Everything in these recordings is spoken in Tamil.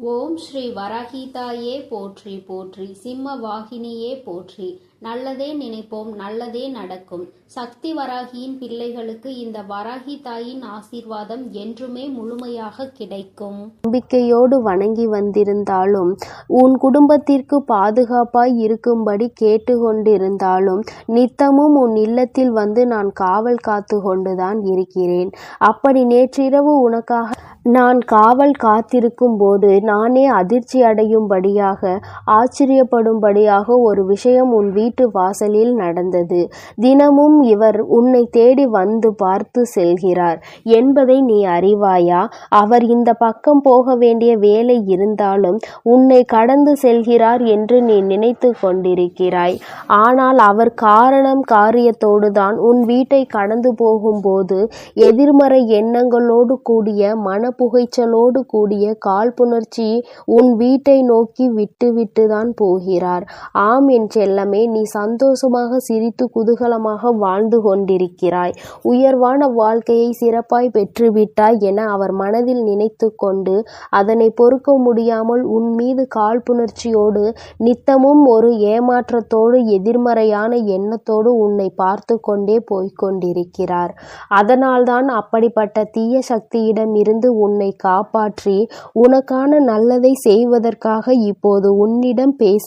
ஓம் ஸ்ரீ வராகிதாயே போற்றி போற்றி, சிம்ம வாகினியே போற்றி. நல்லதே நினைப்போம், நல்லதே நடக்கும். சக்தி வராகியின் பிள்ளைகளுக்கு இந்த வராகி தாயின் ஆசீர்வாதம் என்றுமே முழுமையாக கிடைக்கும். நம்பிக்கையோடு வணங்கி வந்திருந்தாலும், உன் குடும்பத்திற்கு பாதுகாப்பாய் இருக்கும்படி கேட்டுக்கொண்டிருந்தாலும், நித்தமும் உன் இல்லத்தில் வந்து நான் காவல் காத்து கொண்டுதான் இருக்கிறேன். அப்படி நேற்றிரவு உனக்காக நான் காவல் காத்திருக்கும் போது நானே அதிர்ச்சி அடையும்படியாக, ஆச்சரியப்படும்படியாக ஒரு விஷயம் உன் வீட்டு வாசலில் நடந்தது. தினமும் இவர் உன்னை தேடி வந்து பார்த்து செல்கிறார் என்பதை நீ அறிவாயா? அவர் இந்த பக்கம் போக வேண்டிய வேலை இருந்தாலும் உன்னை கடந்து செல்கிறார் என்று நீ நினைத்து கொண்டிருக்கிறாய். ஆனால் அவர் காரணம் காரியத்தோடுதான் உன் வீட்டை கடந்து போகும்போது எதிர்மறை எண்ணங்களோடு கூடிய மனப்புகைச்சலோடு கூடிய காழ்ப்புணர்ச்சி உன் வீட்டை நோக்கி விட்டுவிட்டுதான் போகிறார். ஆம் என் செல்லமே, நீ சந்தோஷமாக சிரித்து குதூகலமாக வாழ்ந்து கொண்டிருக்கிறாய். உயர்வான வாழ்க்கையை சிறப்பாய் பெற்றுவிட்டாய் என அவர் மனதில் நினைத்து கொண்டு அதனை பொறுக்க முடியாமல் உன் மீது காழ்ப்புணர்ச்சியோடு நித்தமும் ஒரு ஏமாற்றத்தோடு எதிர்மறையான எண்ணத்தோடு உன்னை பார்த்து கொண்டே போய்கொண்டிருக்கிறார். அதனால்தான் அப்படிப்பட்ட தீய சக்தியிடம் இருந்து உன்னை காப்பாற்றி உனக்கான நல்லதை செய்வதற்காக இப்போது உன்னிடம் பேச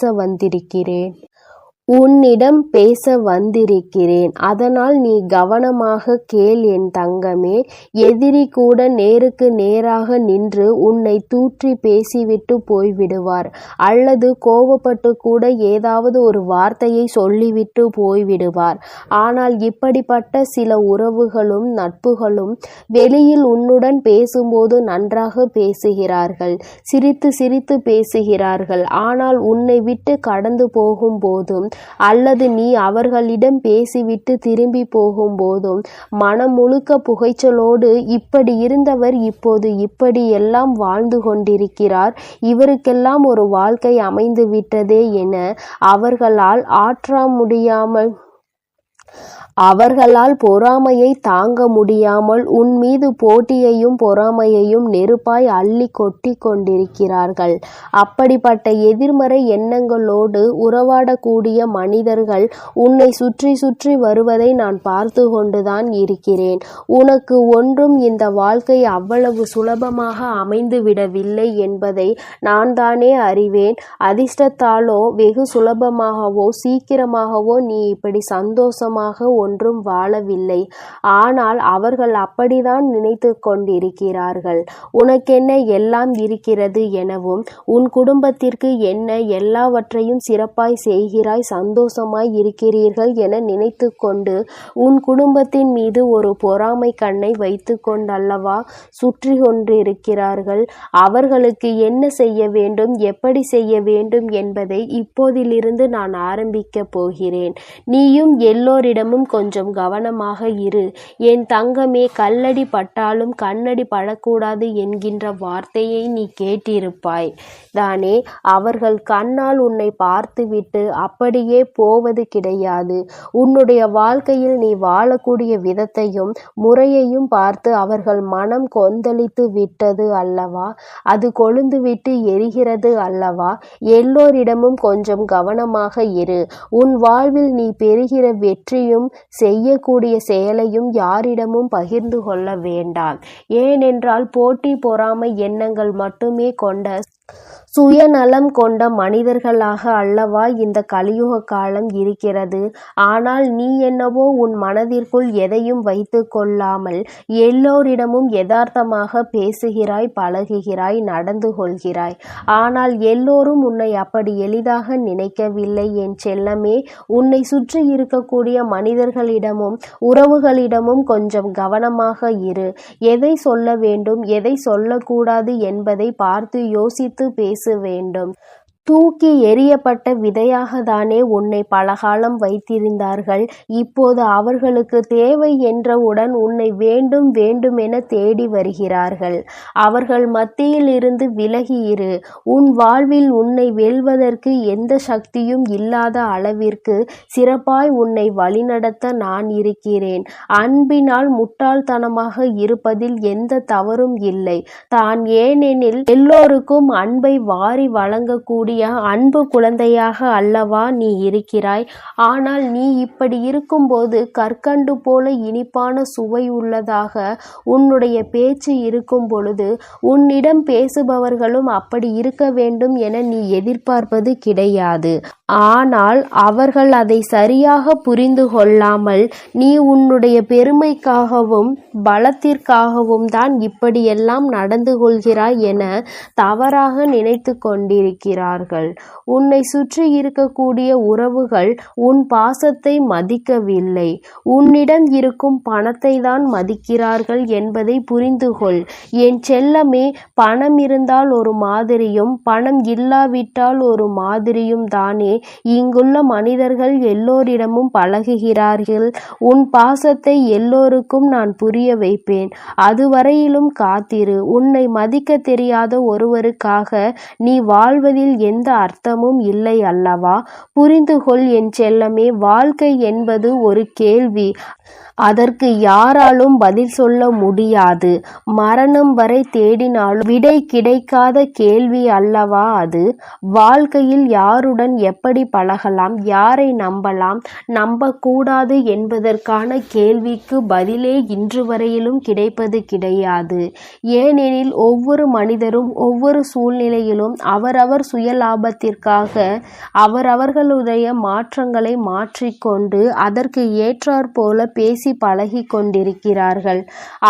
வந்திருக்கிறேன். அதனால் நீ கவனமாக கேள் என் தங்கமே. எதிரி கூட நேருக்கு நேராக நின்று உன்னை தூற்றி பேசிவிட்டு போய்விடுவார், அல்லது கோபப்பட்டு கூட ஏதாவது ஒரு வார்த்தையை சொல்லிவிட்டு போய்விடுவார். ஆனால் இப்படிப்பட்ட சில உறவுகளும் நட்புகளும் வெளியில் உன்னுடன் பேசும்போது நன்றாக பேசுகிறார்கள், சிரித்து சிரித்து பேசுகிறார்கள். ஆனால் உன்னை விட்டு கடந்து போகும்போதும் அல்லது நீ அவர்களிடம் பேசிவிட்டு திரும்பி போகும்போதும் மனம் முழுக்க புகைச்சலோடு, இப்படி இருந்தவர் இப்போது இப்படி எல்லாம் வாழ்ந்து கொண்டிருக்கிறார், இவருக்கெல்லாம் ஒரு வாழ்க்கை அமைந்து விட்டதே என அவர்களால் பொறாமையை தாங்க முடியாமல் உன் மீது போட்டியையும் பொறாமையையும் நெருப்பாய் அள்ளி கொட்டி கொண்டிருக்கிறார்கள். அப்படிப்பட்ட எதிர்மறை எண்ணங்களோடு உறவாடக்கூடிய மனிதர்கள் உன்னை சுற்றி சுற்றி வருவதை நான் பார்த்து கொண்டுதான் இருக்கிறேன். உனக்கு ஒன்றும் இந்த வாழ்க்கை அவ்வளவு சுலபமாக அமைந்து விடவில்லை என்பதை நான் தானே அறிவேன். அதிர்ஷ்டத்தாலோ வெகு சுலபமாகவோ சீக்கிரமாகவோ நீ இப்படி சந்தோஷமாக ஒன்றும் வாழவில்லை. ஆனால் அவர்கள் அப்படிதான் நினைத்து கொண்டிருக்கிறார்கள். உனக்கென்ன எல்லாம் இருக்கிறது எனவும், உன் குடும்பத்திற்கு என்ன எல்லாவற்றையும் சிறப்பாய் செய்கிறாய், சந்தோஷமாய் இருக்கிறீர்கள் என நினைத்து கொண்டு உன் குடும்பத்தின் மீது ஒரு பொறாமை கண்ணை வைத்து கொண்டல்லவா சுற்றி கொண்டிருக்கிறார்கள். அவர்களுக்கு என்ன செய்ய வேண்டும், எப்படி செய்ய வேண்டும் என்பதை இப்போதிலிருந்து நான் ஆரம்பிக்கப் போகிறேன். நீயும் எல்லோரிடமும் கொஞ்சம் கவனமாக இரு என் தங்கமே. கல்லடி பட்டாலும் கண்ணடி படக்கூடாது என்கின்ற வார்த்தையை நீ கேட்டிருப்பாய் தானே? அவர்கள் கண்ணால் உன்னை பார்த்துவிட்டு அப்படியே போவது கிடையாது. உன்னுடைய வாழ்க்கையில் நீ வாழக்கூடிய விதத்தையும் முறையையும் பார்த்து அவர்கள் மனம் கொந்தளித்து விட்டது அல்லவா? அது கொழுந்து விட்டு எரிகிறது அல்லவா? எல்லோரிடமும் கொஞ்சம் கவனமாக இரு. உன் வாழ்வில் நீ பெறுகிற வெற்றியும் செய்யக்கூடிய செயலையும் யாரிடமும் பகிர்ந்து கொள்ள வேண்டாம். ஏனென்றால் போட்டி பொறாமை எண்ணங்கள் மட்டுமே கொண்ட சுயநலம் கொண்ட மனிதர்களாக அல்லவா இந்த கலியுக காலம் இருக்கிறது. ஆனால் நீ என்னவோ உன் மனதிற்குள் எதையும் வைத்து கொள்ளாமல் எல்லோரிடமும் யதார்த்தமாக பேசுகிறாய், பழகுகிறாய், நடந்து கொள்கிறாய். ஆனால் எல்லோரும் உன்னை அப்படி எளிதாக நினைக்கவில்லை என் செல்லமே. உன்னை சுற்றி இருக்கக்கூடிய மனிதர்களிடமும் உறவுகளிடமும் கொஞ்சம் கவனமாக இரு. எதை சொல்ல வேண்டும், எதை சொல்லக்கூடாது என்பதை பார்த்து யோசித்து பேச வேண்டும். தூக்கி எறியப்பட்ட விதையாகத்தானே உன்னை பலகாலம் வைத்திருந்தார்கள். இப்போது அவர்களுக்கு தேவை என்றவுடன் உன்னை வேண்டும் வேண்டுமென தேடி வருகிறார்கள். அவர்கள் மத்தியில் இருந்து விலகி இரு. உன் வாழ்வில் உன்னை வெல்வதற்கு எந்த சக்தியும் இல்லாத அளவிற்கு சிறப்பாய் உன்னை வழிநடத்த நான் இருக்கிறேன். அன்பினால் முட்டாள்தனமாக இருப்பதில் எந்த தவறும் இல்லை தான். ஏனெனில் எல்லோருக்கும் அன்பை வாரி வழங்கக்கூடிய அன்பு குழந்தையாக அல்லவா நீ இருக்கிறாய். ஆனால் நீ இப்படி இருக்கும்போது கற்கண்டு போல இனிப்பான சுவை உள்ளதாக உன்னுடைய பேச்சு இருக்கும் பொழுது உன்னிடம் பேசுபவர்களும் அப்படி இருக்க வேண்டும் என நீ எதிர்பார்ப்பது கிடையாது. ஆனால் அவர்கள் அதை சரியாக புரிந்து கொள்ளாமல் நீ உன்னுடைய பெருமைக்காகவும் பலத்திற்காகவும் தான் இப்படியெல்லாம் நடந்து கொள்கிறாய் என தவறாக நினைத்து கொண்டிருக்கிறார்கள். உன்னை சுற்றி இருக்கக்கூடிய உறவுகள் உன் பாசத்தை மதிக்கவில்லை, உன்னிடம் இருக்கும் பணத்தை தான் மதிக்கிறார்கள் என்பதை புரிந்து கொள். என் செல்லமே, பணம் இருந்தால் ஒரு மாதிரியும் பணம் இல்லாவிட்டால் ஒரு மாதிரியும் தானே இங்குள்ள மனிதர்கள் எல்லோரிடமும் பழகுகிறார்கள். உன் பாசத்தை எல்லோருக்கும் நான் புரிய வைப்பேன். அதுவரையிலும் காத்திரு. உன்னை மதிக்க தெரியாத ஒருவருக்காக நீ வாழ்வதில் எந்த அர்த்தமும் இல்லை அல்லவா? புரிந்து கொள் என் செல்லமே. வாழ்க்கை என்பது ஒரு கேள்வி. அதற்கு யாராலும் பதில் சொல்ல முடியாது. மரணம் வரை தேடினாலும் விடை கிடைக்காத கேள்வி அல்லவா அது? வாழ்க்கையில் யாருடன் எப்படி பழகலாம், யாரை நம்பலாம், நம்பக்கூடாது என்பதற்கான கேள்விக்கு பதிலே இன்று வரையிலும் கிடைப்பது கிடையாது. ஏனெனில் ஒவ்வொரு மனிதரும் ஒவ்வொரு சூழ்நிலையிலும் அவரவர் சுயலாபத்திற்காக அவரவர்களுடைய மாற்றங்களை மாற்றிக்கொண்டு அதற்கு ஏற்றாற்போல பேசி பழகி கொண்டிருக்கிறார்கள்.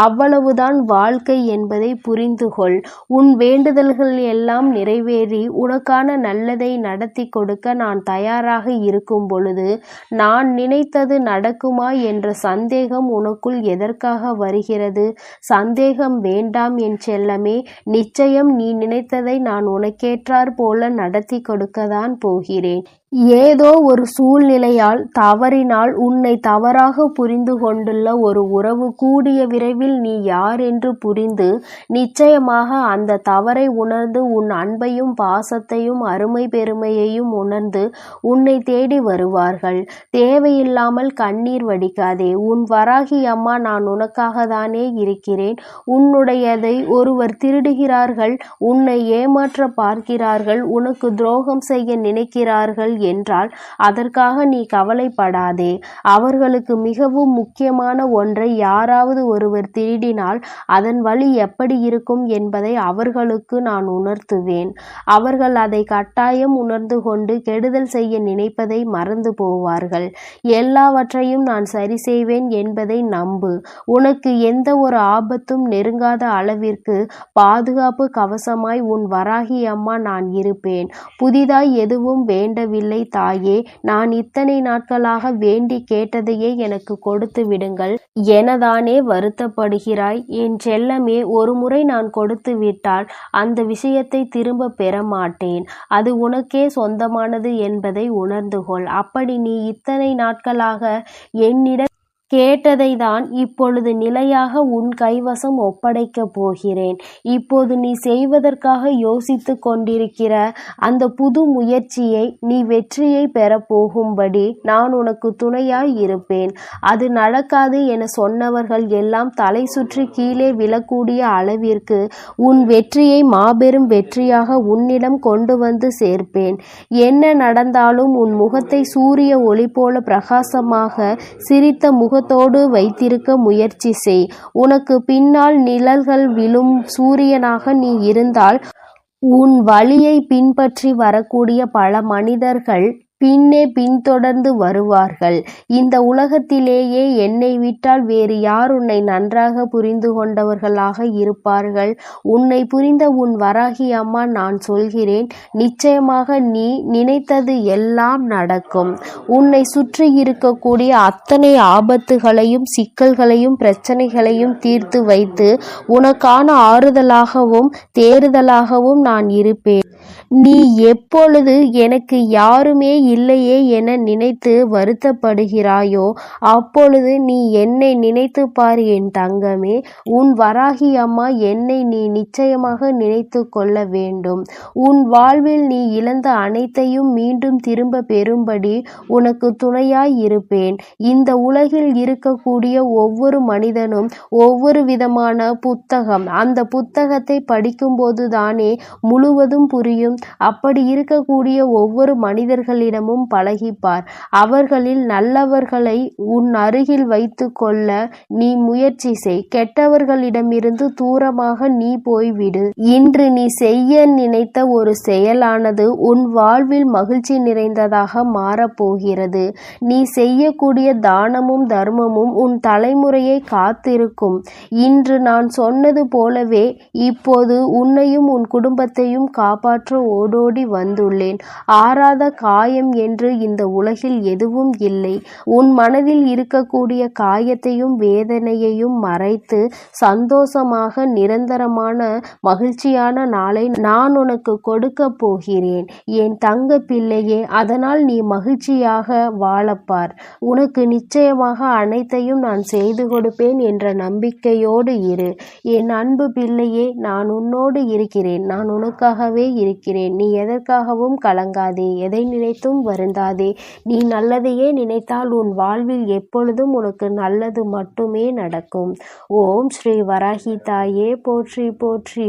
அவ்வளவுதான் வாழ்க்கை என்பதை புரிந்து கொள். உன் வேண்டுதல்கள் எல்லாம் நிறைவேறி உனக்கான நல்லதை நடத்தி கொடுக்க நான் தயாராக இருக்கும் பொழுது நான் நினைத்தது நடக்குமா என்ற சந்தேகம் உனக்குள் எதற்காக வருகிறது? சந்தேகம் வேண்டாம் என் செல்லமே. நிச்சயம் நீ நினைத்ததை நான் உனக்கேற்றார் போல நடத்தி கொடுக்கத்தான் போகிறேன். ஏதோ ஒரு சூழ்நிலையால் தவறினால் உன்னை தவறாக புரிந்து கொண்டுள்ள ஒரு உறவு கூடிய விரைவில் நீ யார் என்று புரிந்து நிச்சயமாக அந்த தவறை உணர்ந்து உன் அன்பையும் பாசத்தையும் அருமை பெருமையையும் உணர்ந்து உன்னை தேடி வருவார்கள். தேவையில்லாமல் கண்ணீர் வடிக்காதே. உன் வராகி அம்மா நான் உனக்காக தானே இருக்கிறேன். உன்னுடையதை ஒருவர் திருடுகிறார்கள், உன்னை ஏமாற்ற பார்க்கிறார்கள், உனக்கு துரோகம் செய்ய நினைக்கிறார்கள் என்றால் அதற்காக நீ கவலைப்படாதே. அவர்களுக்கு மிகவும் முக்கியமான ஒன்றை யாராவது ஒருவர் திருடினால் அதன் வழி எப்படி இருக்கும் என்பதை அவர்களுக்கு நான் உணர்த்துவேன். அவர்கள் அதை கட்டாயம் உணர்ந்து கொண்டு கெடுதல் செய்ய நினைப்பதை மறந்து போவார்கள். எல்லாவற்றையும் நான் சரி செய்வேன் என்பதை நம்பு. உனக்கு எந்த ஒரு ஆபத்தும் நெருங்காத அளவிற்கு பாதுகாப்பு கவசமாய் உன் வராகி அம்மா நான் இருப்பேன். புதிதாய் எதுவும் வேண்டவில்லை தாயே. நான் இத்தனை நாட்களாக வேண்டி கேட்டதையே எனக்கு கொடுத்து விடுங்கள் எனதானே வருத்தப்படுகிறாய்? என் செல்லமே, ஒரு முறை நான் கொடுத்து விட்டால் அந்த விஷயத்தை திரும்ப பெற மாட்டேன். அது உனக்கே சொந்தமானது என்பதை உணர்ந்து கொள். அப்படி நீ இத்தனை நாட்களாக என்னிடம் கேட்டதை தான் இப்பொழுது நிலையாக உன் கைவசம் ஒப்படைக்கப் போகிறேன். இப்போது நீ செய்வதற்காக யோசித்து கொண்டிருக்கிற அந்த புது முயற்சியை நீ வெற்றியை பெறப்போகும்படி நான் உனக்கு துணையாய் இருப்பேன். அது நடக்காது என சொன்னவர்கள் எல்லாம் தலை சுற்றி கீழே விழக்கூடிய அளவிற்கு உன் வெற்றியை மாபெரும் வெற்றியாக உன்னிடம் கொண்டு வந்து சேர்ப்பேன். என்ன நடந்தாலும் உன் முகத்தை சூரிய ஒளி போல பிரகாசமாக சிரித்த முகத்தோடு வைத்திருக்க முயற்சி செய். உனக்கு பின்னால் நிழல்கள் விழும் சூரியனாக நீ இருந்தால் உன் வழியை பின்பற்றி வரக்கூடிய பல மனிதர்கள் பின்தொடர்ந்து வருவார்கள். இந்த உலகத்திலேயே என்னை விட்டால் வேறு யார் உன்னை நன்றாக புரிந்து கொண்டவர்களாக இருப்பார்கள்? உன்னை புரிந்த உன் வராகி அம்மா நான் சொல்கிறேன், நிச்சயமாக நீ நினைத்தது எல்லாம் நடக்கும். உன்னை சுற்றி இருக்கக்கூடிய அத்தனை ஆபத்துகளையும் சிக்கல்களையும் பிரச்சனைகளையும் தீர்த்து வைத்து உனக்கான ஆறுதலாகவும் தேறுதலாகவும் நான் இருப்பேன். நீ எப்பொழுது எனக்கு யாருமே இல்லையே என நினைத்து வருத்தப்படுகிறாயோ அப்பொழுது நீ என்னை நினைத்து பார் என் தங்கமே. உன் வராகி அம்மா என்னை நீ நிச்சயமாக நினைத்து கொள்ள வேண்டும். உன் வாழ்வில் நீ இழந்த அனைத்தையும் மீண்டும் திரும்ப பெறும்படி உனக்கு துணையாய் இருப்பேன். இந்த உலகில் இருக்கக்கூடிய ஒவ்வொரு மனிதனும் ஒவ்வொரு விதமான புத்தகம். அந்த புத்தகத்தை படிக்கும்போது தானே முழுவதும் புரியும். அப்படி இருக்கக்கூடிய ஒவ்வொரு மனிதர்களிடமும் பழகிப்பார். அவர்களில் நல்லவர்களை உன் அருகில் வைத்து கொள்ள நீ முயற்சி செய். கெட்டவர்களிடமிருந்து தூரமாக நீ போய்விடு. இன்று நீ செய்ய நினைத்த ஒரு செயலானது உன் வாழ்வில் மகிழ்ச்சி நிறைந்ததாக மாறப்போகிறது. நீ செய்யக்கூடிய தானமும் தர்மமும் உன் தலைமுறையை காத்திருக்கும். இன்று நான் சொன்னது போலவே இப்போது உன்னையும் உன் குடும்பத்தையும் காப்பாற்ற ஓடோடி வந்துள்ளேன். ஆறாத காயம் என்று இந்த உலகில் எதுவும் இல்லை. உன் மனதில் இருக்கக்கூடிய காயத்தையும் வேதனையையும் மறைத்து சந்தோஷமாக நிரந்தரமான மகிழ்ச்சியான நாளை நான் உனக்கு கொடுக்க போகிறேன் என் தங்க பிள்ளையே. அதனால் நீ மகிழ்ச்சியாக வாழப்பார். உனக்கு நிச்சயமாக அனைத்தையும் நான் செய்து கொடுப்பேன் என்ற நம்பிக்கையோடு இரு. என் அன்பு பிள்ளையே, நான் உன்னோடு இருக்கிறேன். நான் உனக்காகவே இருக்கிறேன். நீ எதற்காகவும் கலங்காதே, எதை நினைத்தும் வருந்தாதே. நீ நல்லதையே நினைத்தால் உன் வாழ்வில் எப்பொழுதும் உனக்கு நல்லது மட்டுமே நடக்கும். ஓம் ஸ்ரீ வராகி தாயே போற்றி போற்றி.